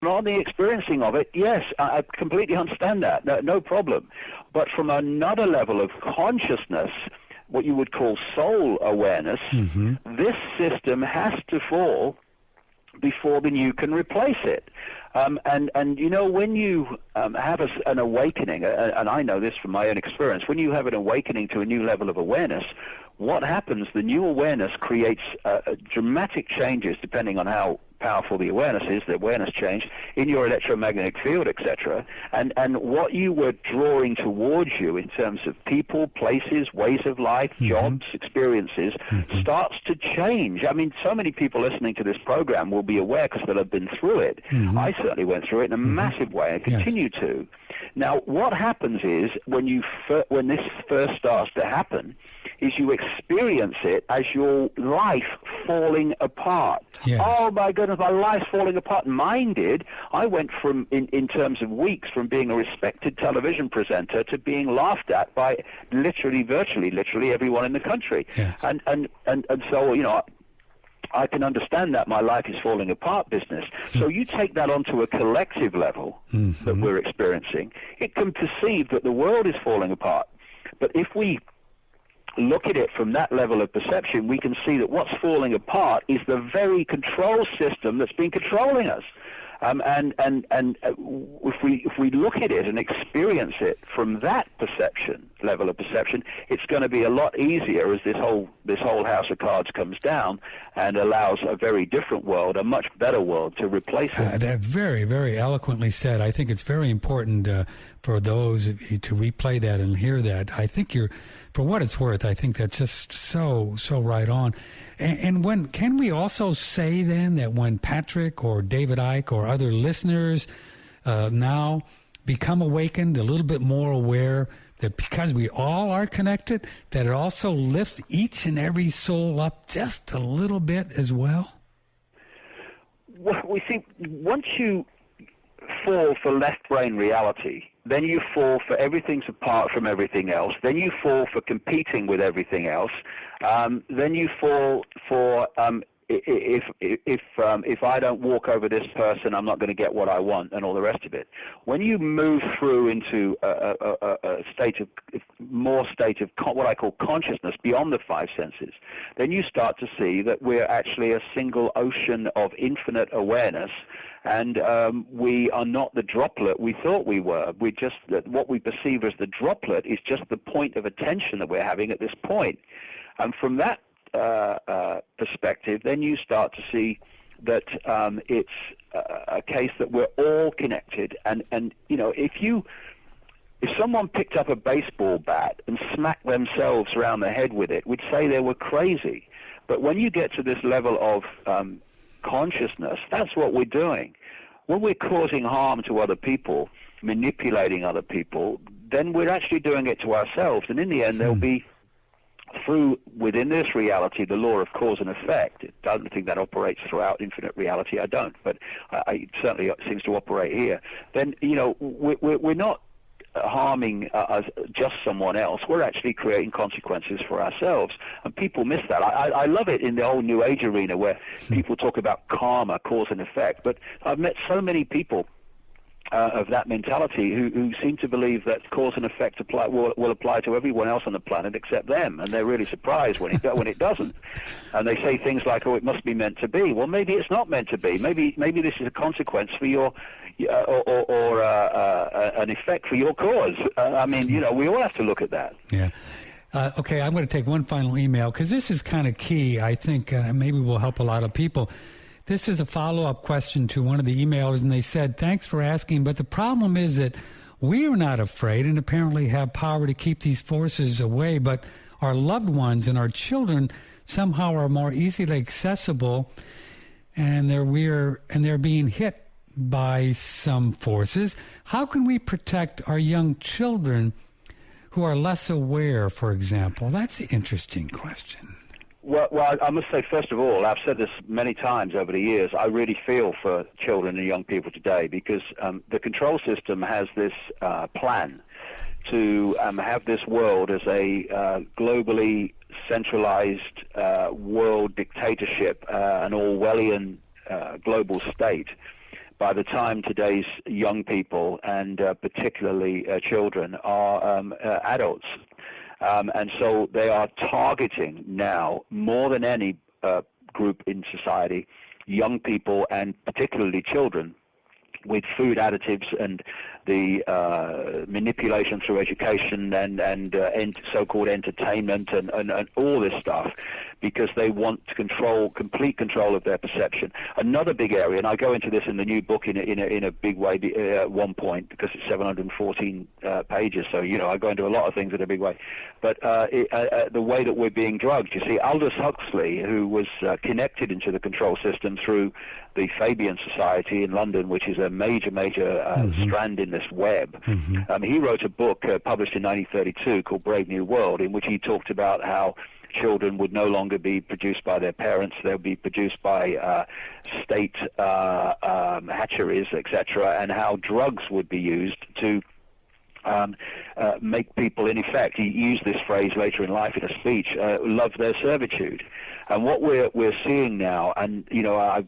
on the experiencing of it, yes, I completely understand that. No problem. But from another level of consciousness, what you would call soul awareness, this system has to fall before the new can replace it. And you know, when you have an awakening, and I know this from my own experience, when you have an awakening to a new level of awareness, what happens, the new awareness creates dramatic changes depending on how powerful the awareness is, the awareness change, in your electromagnetic field, etc. And what you were drawing towards you in terms of people, places, ways of life, jobs, experiences, starts to change. I mean, so many people listening to this program will be aware because they'll have been through it. I certainly went through it in a massive way and continue to. Now, what happens is when this first starts to happen, is you experience it as your life falling apart. Yes. Oh my goodness, my life's falling apart. Mine did. I went from, in terms of weeks, from being a respected television presenter to being laughed at by virtually everyone in the country. Yes. And so, you know, I can understand that my life is falling apart business. So you take that onto a collective level that we're experiencing, it can perceive that the world is falling apart. But if we look at it from that level of perception, we can see that what's falling apart is the very control system that's been controlling us. And if we look at it and experience it from that level of perception, it's going to be a lot easier as this whole house of cards comes down and allows a very different world, a much better world, to replace it. That very, very eloquently said. I think it's very important for those of you to replay that and hear that. I think for what it's worth, I think that's just so right on. And when can we also say then that when Patrick or David Icke or other listeners now become awakened, a little bit more aware that because we all are connected, that it also lifts each and every soul up just a little bit as well? Well, we think once you fall for left brain reality, then you fall for everything's apart from everything else, then you fall for competing with everything else, then you fall for if I don't walk over this person, I'm not going to get what I want, and all the rest of it. When you move through into a state of what I call consciousness beyond the five senses, then you start to see that we're actually a single ocean of infinite awareness, and we are not the droplet we thought we were. What we perceive as the droplet is just the point of attention that we're having at this point. And from that perspective, then you start to see that it's a case that we're all connected. And you know, if someone picked up a baseball bat and smacked themselves around the head with it, we'd say they were crazy. But when you get to this level of consciousness, that's what we're doing. When we're causing harm to other people, manipulating other people, then we're actually doing it to ourselves. And in the end, there'll be, within this reality, the law of cause and effect. I don't think that operates throughout infinite reality. I don't, but it certainly seems to operate here. Then, you know, we're not harming just someone else. We're actually creating consequences for ourselves, and people miss that. I love it in the whole New Age arena where people talk about karma, cause and effect, but I've met so many people of that mentality who seem to believe that cause and effect will apply to everyone else on the planet except them, and they're really surprised when it doesn't. And they say things like, "Oh, it must be meant to be." Well, maybe it's not meant to be. Maybe this is a consequence for your or an effect for your cause. I mean, you know, we all have to look at that. Yeah. Okay, I'm going to take one final email because this is kind of key. I think maybe will help a lot of people. This is a follow-up question to one of the emails, and they said, "Thanks for asking, but the problem is that we are not afraid and apparently have power to keep these forces away, but our loved ones and our children somehow are more easily accessible, and they're being hit by some forces. How can we protect our young children who are less aware, for example?" That's an interesting question. Well, I must say, first of all, I've said this many times over the years, I really feel for children and young people today because the control system has this plan to have this world as a globally centralized world dictatorship, an Orwellian global state. by the time today's young people, and particularly children, are adults. And so they are targeting now, more than any group in society, young people and particularly children, with food additives and the manipulation through education and so-called entertainment and all this stuff, because they want complete control of their perception. Another big area, and I go into this in the new book in a big way at one point, because it's 714 pages, so I go into a lot of things in a big way. But the way that we're being drugged, you see, Aldous Huxley, who was connected into the control system through the Fabian Society in London, which is a major strand in this web. He wrote a book published in 1932 called Brave New World, in which he talked about how children would no longer be produced by their parents. They'll be produced by state hatcheries, etc., and how drugs would be used to make people, in effect, he used this phrase later in life in a speech, love their servitude. And what we're seeing now, and I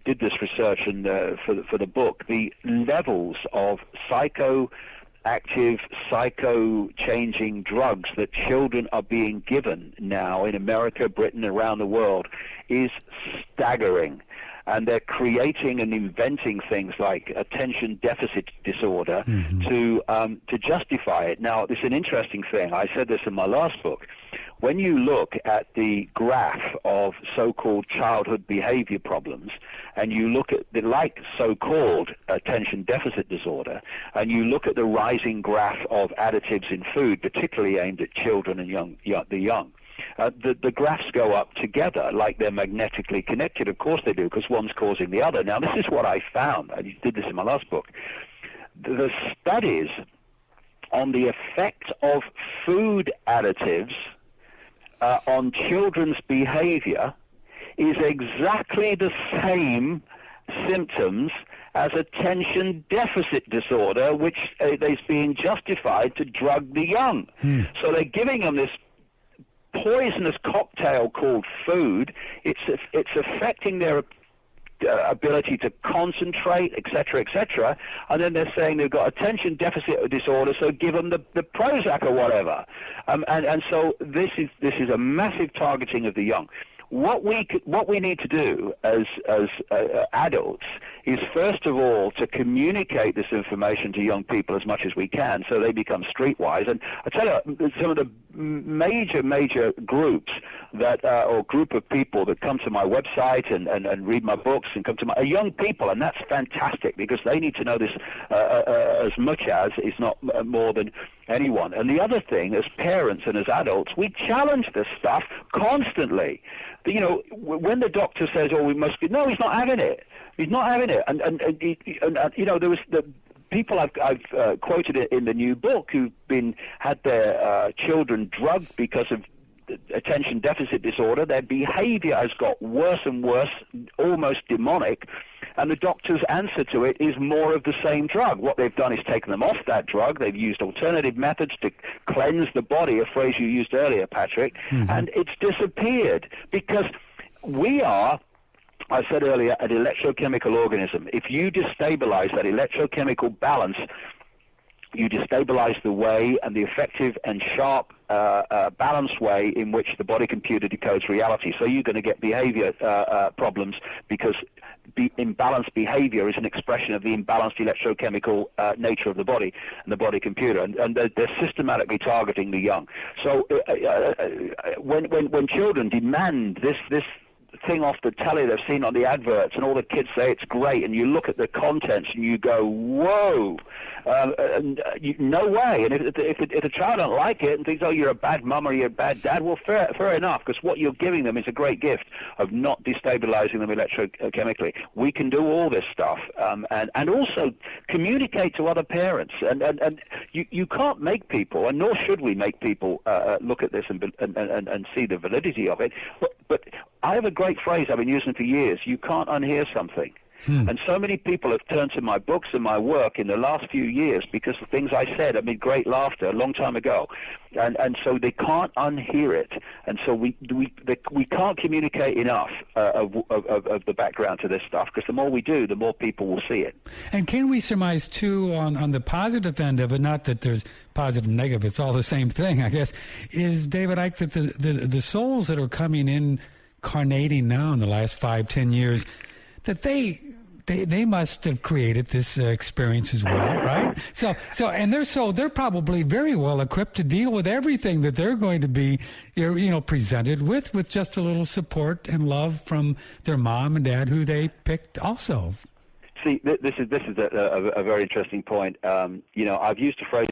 did this research and for the book, the levels of psychoactive, psycho-changing drugs that children are being given now in America, Britain, around the world is staggering. And they're creating and inventing things like attention deficit disorder to justify it. Now, this is an interesting thing. I said this in my last book. When you look at the graph of so-called childhood behavior problems, and you look at the so-called attention deficit disorder, and you look at the rising graph of additives in food, particularly aimed at children and the young, the graphs go up together like they're magnetically connected. Of course they do, because one's causing the other. Now, this is what I found. I did this in my last book. The studies on the effect of food additives on children's behavior is exactly the same symptoms as attention deficit disorder, which is being justified to drug the young. So they're giving them this poisonous cocktail called food. It's affecting their ability to concentrate, etc., and then they're saying they've got attention deficit disorder, so give them the Prozac or whatever. And so this is a massive targeting of the young. What we need to do as adults is, first of all, to communicate this information to young people as much as we can, so they become streetwise. And I tell you, some of the major groups that or group of people that come to my website and read my books and come to are young people, and that's fantastic, because they need to know this as much as, if not more than, anyone. And the other thing, as parents and as adults, we challenge this stuff constantly. When the doctor says, "Oh, we must," no, he's not having it. He's not having it. And there was the people I've quoted in the new book who've had their children drugged because of attention deficit disorder. Their behavior has got worse and worse, almost demonic, and the doctor's answer to it is more of the same drug. What they've done is taken them off that drug. They've used alternative methods to cleanse the body, a phrase you used earlier, Patrick, and it's disappeared, because we are, I said earlier, an electrochemical organism. If you destabilize that electrochemical balance, you destabilize the way and the effective and sharp balanced way in which the body computer decodes reality. So you're going to get behavior problems, because imbalanced behavior is an expression of the imbalanced electrochemical nature of the body and the body computer, and they're systematically targeting the young. So when children demand this thing off the telly they've seen on the adverts, and all the kids say it's great, and you look at the contents and you go, whoa, no way. And if a child don't like it and thinks, oh, you're a bad mum or you're a bad dad, well, fair enough, because what you're giving them is a great gift of not destabilizing them electrochemically. We can do all this stuff, and also communicate to other parents, and you can't make people, and nor should we make people look at this and see the validity of it, but I have a great phrase I've been using for years: you can't unhear something. And so many people have turned to my books and my work in the last few years because of things I said amid great laughter a long time ago. And so they can't unhear it. And so we can't communicate enough of the background to this stuff, because the more we do, the more people will see it. And can we surmise, too, on the positive end of it, not that there's positive and negative, it's all the same thing, I guess, is, David Icke, that the souls that are coming in, incarnating now in the last 5-10 years, that they must have created this experience as well, right? So and they're probably very well equipped to deal with everything that they're going to be, presented with just a little support and love from their mom and dad, who they picked also. See, this is a very interesting point. I've used a phrase